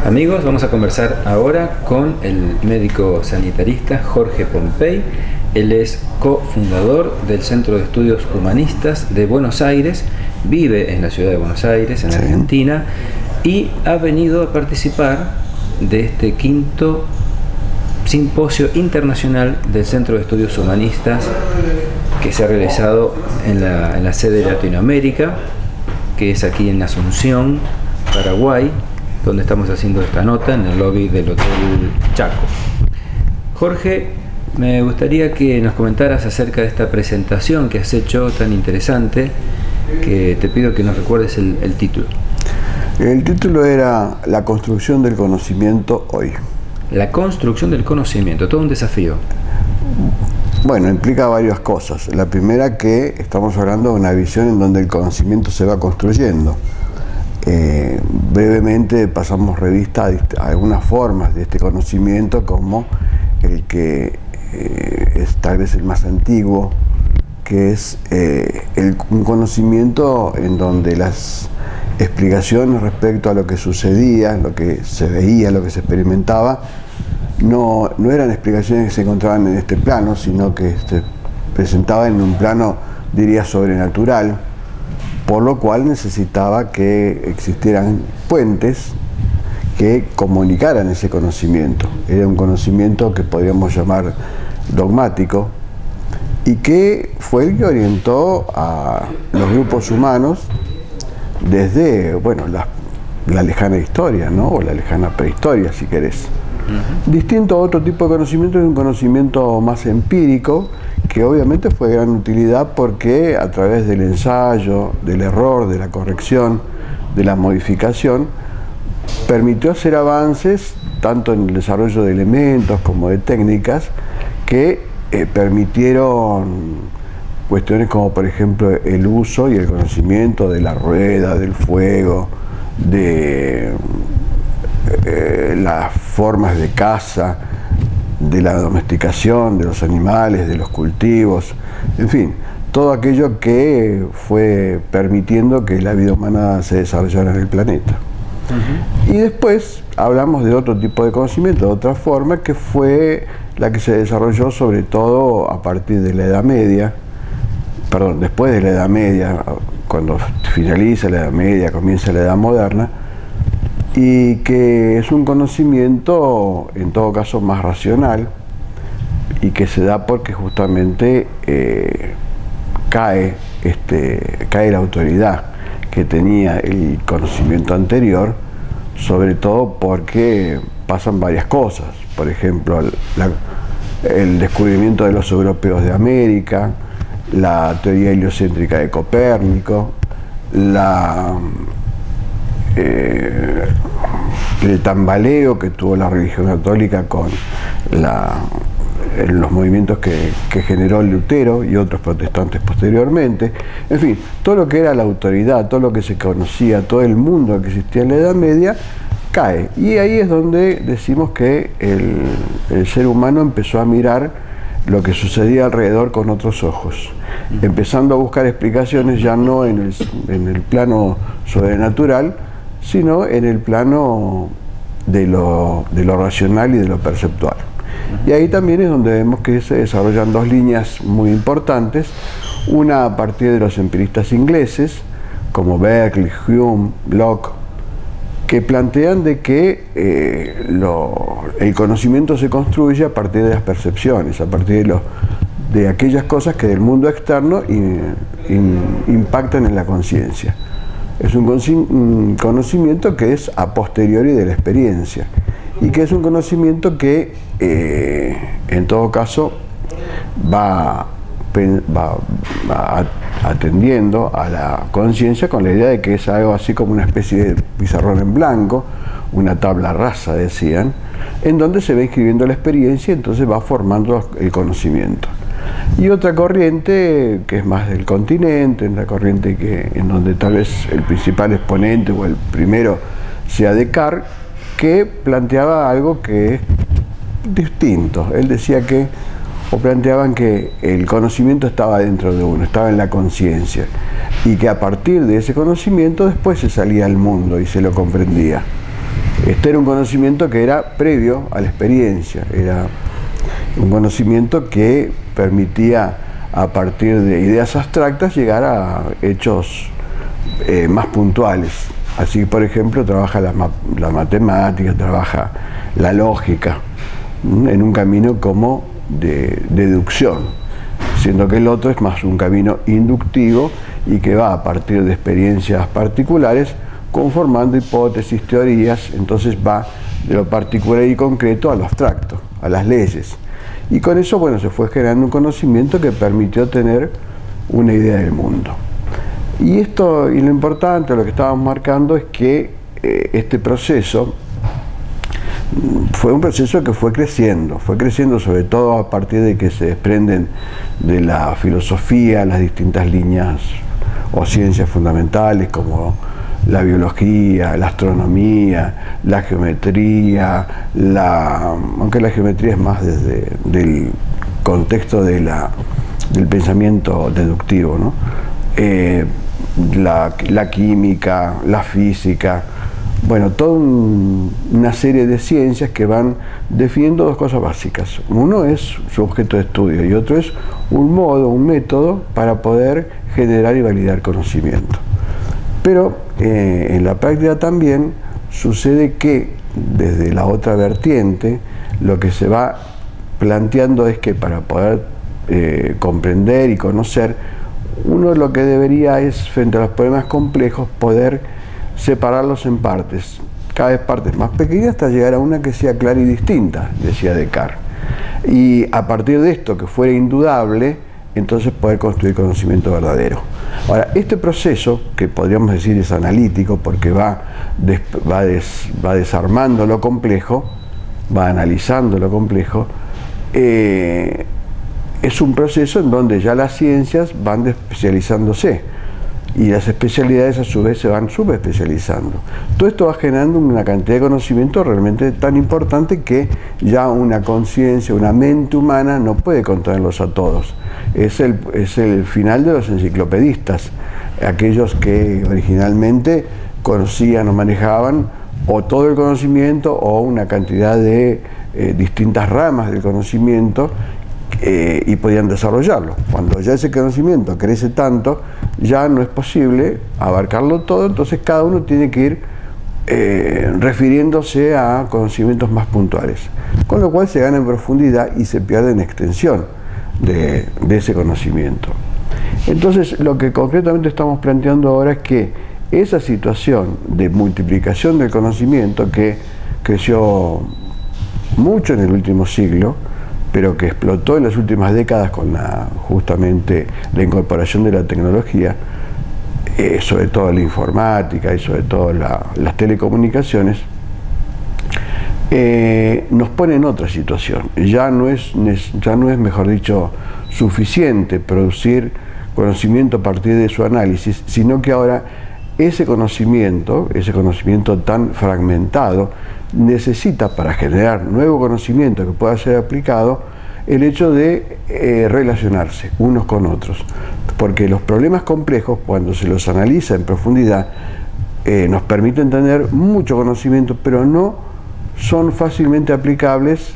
Amigos, vamos a conversar ahora con el médico sanitarista Jorge Pompey. Él es cofundador del Centro de Estudios Humanistas de Buenos Aires, vive en la ciudad de Buenos Aires, en Argentina, y ha venido a participar de este quinto simposio internacional del Centro de Estudios Humanistas que se ha realizado en la sede de Latinoamérica, que es aquí en Asunción, Paraguay, donde estamos haciendo esta nota en el lobby del Hotel Chaco. Jorge, me gustaría que nos comentaras acerca de esta presentación que has hecho tan interesante, que te pido que nos recuerdes el título. El título era La construcción del conocimiento hoy. La construcción del conocimiento, todo un desafío. Bueno, implica varias cosas. La primera, que estamos hablando de una visión en donde el conocimiento se va construyendo. Brevemente pasamos revista a algunas formas de este conocimiento, como el que es tal vez el más antiguo, que es un conocimiento en donde las explicaciones respecto a lo que sucedía, lo que se veía, lo que se experimentaba, no eran explicaciones que se encontraban en este plano, sino que se presentaban en un plano, diría, sobrenatural, por lo cual necesitaba que existieran puentes que comunicaran ese conocimiento. Era un conocimiento que podríamos llamar dogmático, y que fue el que orientó a los grupos humanos desde, bueno, la lejana historia, ¿no? O la lejana prehistoria, si querés. Distinto a otro tipo de conocimiento, es un conocimiento más empírico, que obviamente fue de gran utilidad porque a través del ensayo, del error, de la corrección, de la modificación, permitió hacer avances tanto en el desarrollo de elementos como de técnicas que permitieron cuestiones como, por ejemplo, el uso y el conocimiento de la rueda, del fuego, de las formas de caza, de la domesticación de los animales, de los cultivos, en fin, todo aquello que fue permitiendo que la vida humana se desarrollara en el planeta. Y después hablamos de otro tipo de conocimiento, de otra forma, que fue la que se desarrolló sobre todo a partir de la Edad Media, perdón, después de la Edad Media, cuando finaliza la Edad Media, comienza la Edad Moderna, y que es un conocimiento en todo caso más racional, y que se da porque justamente cae la autoridad que tenía el conocimiento anterior, sobre todo porque pasan varias cosas. Por ejemplo, el descubrimiento de los europeos de América, la teoría heliocéntrica de Copérnico, el tambaleo que tuvo la religión católica con los movimientos que generó Lutero y otros protestantes posteriormente. En fin, todo lo que era la autoridad, todo lo que se conocía, todo el mundo que existía en la Edad Media, cae. Y ahí es donde decimos que el ser humano empezó a mirar lo que sucedía alrededor con otros ojos, empezando a buscar explicaciones ya no en el plano sobrenatural, sino en el plano de lo racional y de lo perceptual. Y ahí también es donde vemos que se desarrollan dos líneas muy importantes, una a partir de los empiristas ingleses, como Berkeley, Hume, Locke, que plantean de que el conocimiento se construye a partir de las percepciones, a partir de aquellas cosas que del mundo externo impactan en la conciencia. Es un conocimiento que es a posteriori de la experiencia, y que es un conocimiento que en todo caso va atendiendo a la conciencia con la idea de que es algo así como una especie de pizarrón en blanco, una tabla rasa, decían, en donde se va inscribiendo la experiencia y entonces va formando el conocimiento. Y otra corriente que es más del continente, la corriente en donde tal vez el principal exponente o el primero sea Descartes, que planteaba algo que es distinto. Él decía que, o planteaban que el conocimiento estaba dentro de uno, estaba en la conciencia, y que a partir de ese conocimiento después se salía al mundo y se lo comprendía. Este era un conocimiento que era previo a la experiencia, era un conocimiento que permitía, a partir de ideas abstractas, llegar a hechos más puntuales. Así, por ejemplo, trabaja la matemática, trabaja la lógica, en un camino como de deducción, siendo que el otro es más un camino inductivo y que va a partir de experiencias particulares conformando hipótesis, teorías. Entonces va de lo particular y concreto a lo abstracto, a las leyes. Y con eso, bueno, se fue generando un conocimiento que permitió tener una idea del mundo. Y esto, y lo importante, lo que estábamos marcando, es que este proceso fue un proceso que fue creciendo sobre todo a partir de que se desprenden de la filosofía las distintas líneas o ciencias fundamentales como la biología, la astronomía, la geometría, aunque la geometría es más desde el contexto del pensamiento deductivo, ¿no? La química, la física, bueno, toda una serie de ciencias que van definiendo dos cosas básicas. Uno es su objeto de estudio y otro es un modo, un método para poder generar y validar conocimiento. Pero en la práctica también sucede que desde la otra vertiente lo que se va planteando es que para poder comprender y conocer, uno lo que debería es, frente a los problemas complejos, poder separarlos en partes, cada vez partes más pequeñas hasta llegar a una que sea clara y distinta, decía Descartes. Y a partir de esto, que fuera indudable, entonces poder construir conocimiento verdadero. Ahora, este proceso, que podríamos decir es analítico, porque va desarmando lo complejo, va analizando lo complejo, es un proceso en donde ya las ciencias van especializándose y las especialidades a su vez se van subespecializando. Todo esto va generando una cantidad de conocimiento realmente tan importante que ya una conciencia, una mente humana no puede contenerlos a todos. Es el final de los enciclopedistas, aquellos que originalmente conocían o manejaban o todo el conocimiento o una cantidad de distintas ramas del conocimiento y podían desarrollarlo. Cuando ya ese conocimiento crece tanto, ya no es posible abarcarlo todo, entonces cada uno tiene que ir refiriéndose a conocimientos más puntuales, con lo cual se gana en profundidad y se pierde en extensión de ese conocimiento. Entonces, lo que concretamente estamos planteando ahora es que esa situación de multiplicación del conocimiento, que creció mucho en el último siglo, pero que explotó en las últimas décadas con justamente la incorporación de la tecnología, sobre todo la informática y sobre todo las telecomunicaciones, nos pone en otra situación. Ya no es, mejor dicho, suficiente producir conocimiento a partir de su análisis, sino que ahora ese conocimiento tan fragmentado, necesita, para generar nuevo conocimiento que pueda ser aplicado, el hecho de relacionarse unos con otros. Porque los problemas complejos, cuando se los analiza en profundidad, nos permiten tener mucho conocimiento, pero no son fácilmente aplicables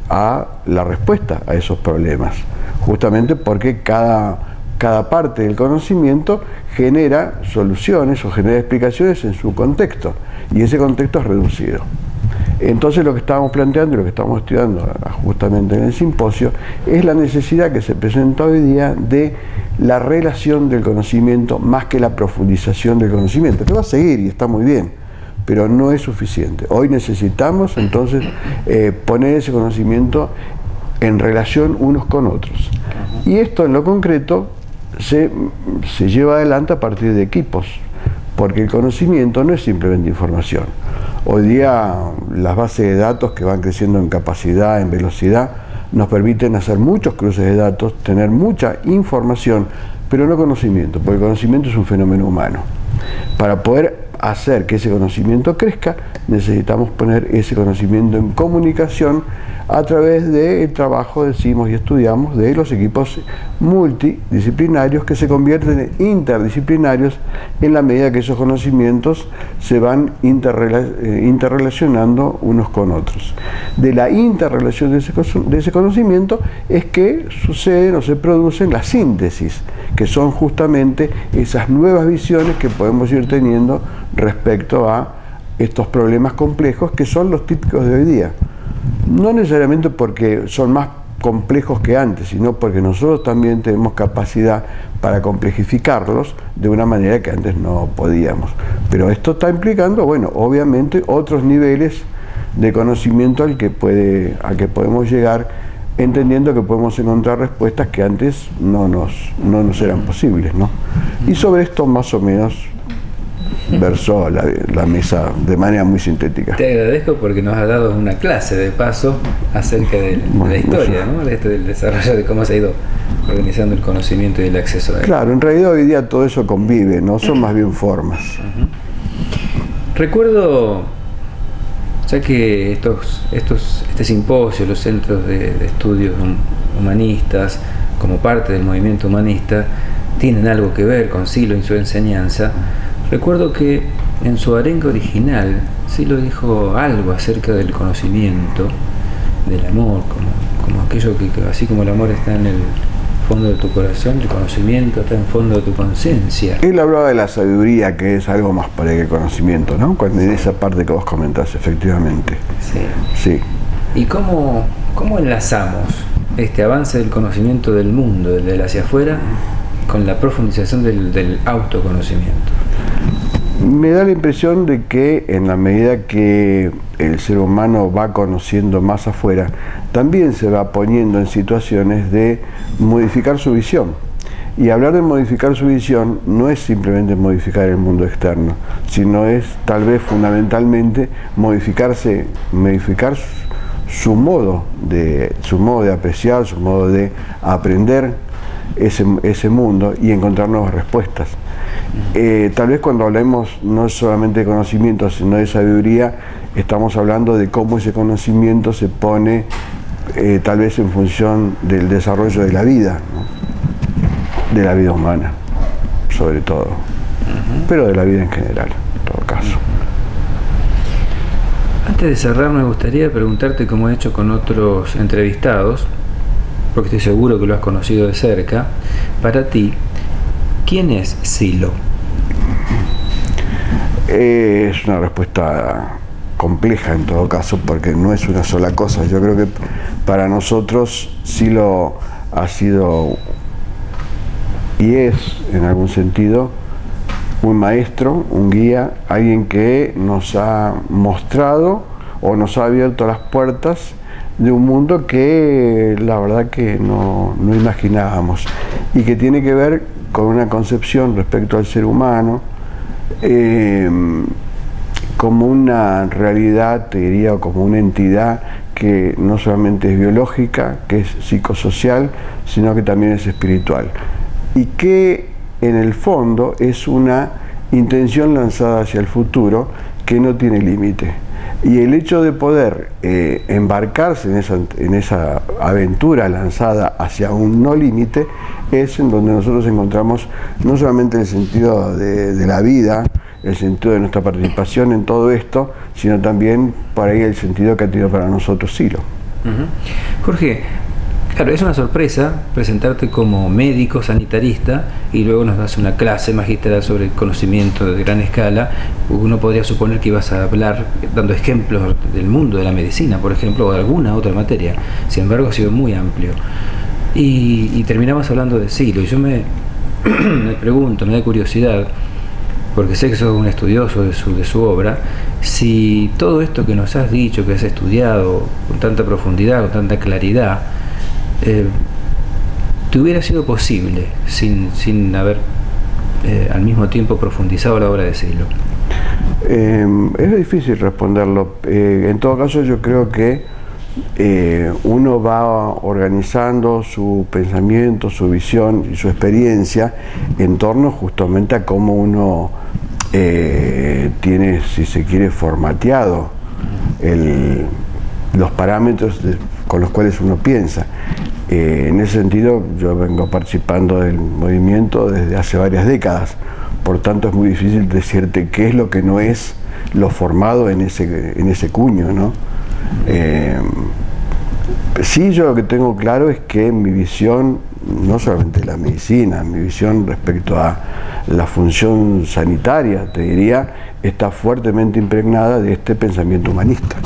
a la respuesta a esos problemas, justamente porque cada parte del conocimiento genera soluciones o genera explicaciones en su contexto, y ese contexto es reducido. Entonces, lo que estábamos planteando y lo que estamos estudiando justamente en el simposio es la necesidad que se presenta hoy día de la relación del conocimiento más que la profundización del conocimiento, que va a seguir y está muy bien, pero no es suficiente. Hoy necesitamos entonces poner ese conocimiento en relación unos con otros. Y esto en lo concreto se lleva adelante a partir de equipos, porque el conocimiento no es simplemente información. Hoy día las bases de datos, que van creciendo en capacidad, en velocidad, nos permiten hacer muchos cruces de datos, tener mucha información, pero no conocimiento, porque el conocimiento es un fenómeno humano. Para poder hacer que ese conocimiento crezca, necesitamos poner ese conocimiento en comunicación a través del trabajo, decimos y estudiamos, de los equipos multidisciplinarios que se convierten en interdisciplinarios en la medida que esos conocimientos se van interrelacionando unos con otros. De la interrelación de ese conocimiento es que suceden o se producen las síntesis, que son justamente esas nuevas visiones que podemos ir teniendo respecto a estos problemas complejos que son los típicos de hoy día. No necesariamente porque son más complejos que antes, sino porque nosotros también tenemos capacidad para complejificarlos de una manera que antes no podíamos. Pero esto está implicando, bueno, obviamente otros niveles de conocimiento al que podemos llegar, entendiendo que podemos encontrar respuestas que antes no nos eran posibles, ¿no? Y sobre esto más o menos versó la mesa de manera muy sintética. Te agradezco porque nos has dado una clase de paso acerca de la historia, ¿no? Del desarrollo, de cómo se ha ido organizando el conocimiento y el acceso a él. Claro, en realidad hoy día todo eso convive, ¿no? Son más bien formas. Recuerdo, ya que este simposio, los centros de estudios humanistas, como parte del movimiento humanista, tienen algo que ver con Sylow y su enseñanza. Recuerdo que en su arenga original Sylow dijo algo acerca del conocimiento, del amor, como aquello que así como el amor está en el fondo de tu corazón, el conocimiento está en el fondo de tu conciencia. Él hablaba de la sabiduría, que es algo más para que el conocimiento, ¿no? Cuando en esa parte que vos comentás, efectivamente. Sí. ¿Y cómo enlazamos este avance del conocimiento del mundo, del hacia afuera, con la profundización del autoconocimiento? Me da la impresión de que en la medida que el ser humano va conociendo más afuera, también se va poniendo en situaciones de modificar su visión. Y hablar de modificar su visión no es simplemente modificar el mundo externo, sino es tal vez fundamentalmente modificar su modo de apreciar, su modo de aprender ese mundo y encontrar nuevas respuestas. Tal vez cuando hablemos no solamente de conocimiento, sino de sabiduría, estamos hablando de cómo ese conocimiento se pone tal vez en función del desarrollo de la vida, ¿no? De la vida humana, sobre todo, pero de la vida en general, en todo caso. Antes de cerrar, me gustaría preguntarte, como he hecho con otros entrevistados, porque estoy seguro que lo has conocido de cerca, para ti, ¿quién es Sylow? Es una respuesta compleja en todo caso, porque no es una sola cosa. Yo creo que para nosotros Sylow ha sido y es, en algún sentido, un maestro, un guía, alguien que nos ha mostrado o nos ha abierto las puertas de un mundo que la verdad que no imaginábamos y que tiene que ver con una concepción respecto al ser humano como una realidad, te diría, o como una entidad que no solamente es biológica, que es psicosocial, sino que también es espiritual y que en el fondo es una intención lanzada hacia el futuro que no tiene límite. Y el hecho de poder embarcarse en esa aventura lanzada hacia un no límite es en donde nosotros encontramos no solamente el sentido de la vida, el sentido de nuestra participación en todo esto, sino también por ahí el sentido que ha tenido para nosotros Sylow. Jorge, claro, es una sorpresa presentarte como médico sanitarista y luego nos das una clase magistral sobre conocimiento de gran escala. Uno podría suponer que ibas a hablar dando ejemplos del mundo de la medicina, por ejemplo, o de alguna otra materia. Sin embargo, ha sido muy amplio. Y terminamos hablando de Sylow. Y yo me pregunto, me da curiosidad, porque sé que sos un estudioso de su obra, si todo esto que nos has dicho, que has estudiado con tanta profundidad, con tanta claridad, te hubiera sido posible sin haber al mismo tiempo profundizado la obra de Sylow. Es difícil responderlo. En todo caso, yo creo que uno va organizando su pensamiento, su visión y su experiencia en torno justamente a cómo uno tiene, si se quiere, formateado los parámetros con los cuales uno piensa. En ese sentido, yo vengo participando del movimiento desde hace varias décadas, por tanto es muy difícil decirte qué es lo que no es lo formado en ese cuño, ¿no? Sí, yo lo que tengo claro es que mi visión, no solamente de la medicina, mi visión respecto a la función sanitaria, te diría, está fuertemente impregnada de este pensamiento humanista,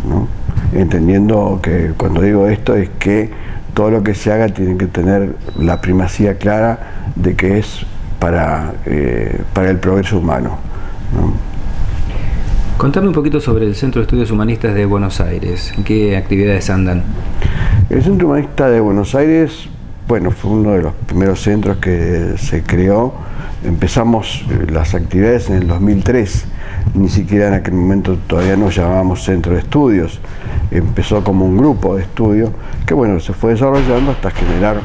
¿no? Entendiendo que cuando digo esto es que todo lo que se haga tiene que tener la primacía clara de que es para el progreso humano, ¿no? Contame un poquito sobre el Centro de Estudios Humanistas de Buenos Aires. ¿En qué actividades andan? El Centro Humanista de Buenos Aires, bueno, fue uno de los primeros centros que se creó. Empezamos las actividades en el 2003. Ni siquiera en aquel momento todavía nos llamábamos Centro de Estudios. Empezó como un grupo de estudio que, bueno, se fue desarrollando hasta generar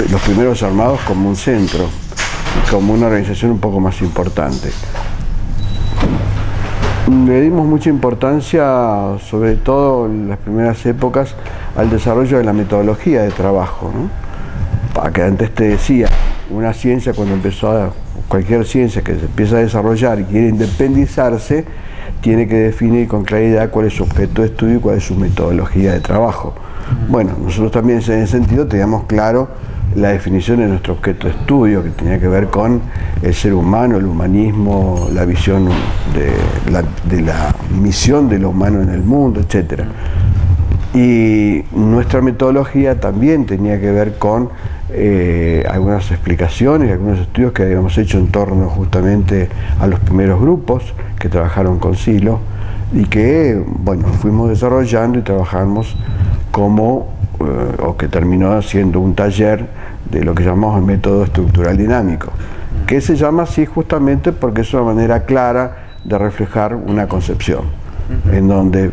los primeros armados como un centro, como una organización un poco más importante. Le dimos mucha importancia, sobre todo en las primeras épocas, al desarrollo de la metodología de trabajo, ¿no? Que antes te decía, una ciencia cualquier ciencia que se empieza a desarrollar y quiere independizarse, tiene que definir con claridad cuál es su objeto de estudio y cuál es su metodología de trabajo. Bueno, nosotros también en ese sentido teníamos claro la definición de nuestro objeto de estudio, que tenía que ver con el ser humano, el humanismo, la visión de la misión de lo humano en el mundo, etc. Y nuestra metodología también tenía que ver con algunas explicaciones, algunos estudios que habíamos hecho en torno justamente a los primeros grupos que trabajaron con Silo y que, bueno, fuimos desarrollando y trabajamos o que terminó siendo un taller de lo que llamamos el método estructural dinámico, que se llama así justamente porque es una manera clara de reflejar una concepción, en donde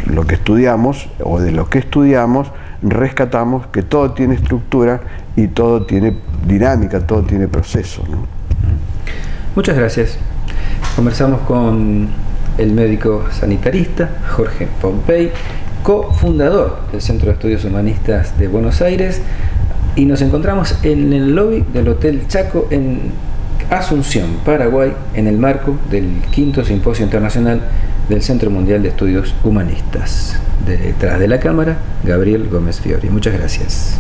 lo que estudiamos, o de lo que estudiamos, rescatamos que todo tiene estructura y todo tiene dinámica, todo tiene proceso, ¿no? Muchas gracias. Conversamos con el médico sanitarista Jorge Pompey, cofundador del Centro de Estudios Humanistas de Buenos Aires, y nos encontramos en el lobby del Hotel Chaco en Asunción, Paraguay, en el marco del 5º Simposio Internacional del Centro Mundial de Estudios Humanistas. Detrás de la cámara, Gabriel Gómez Fiori. Muchas gracias.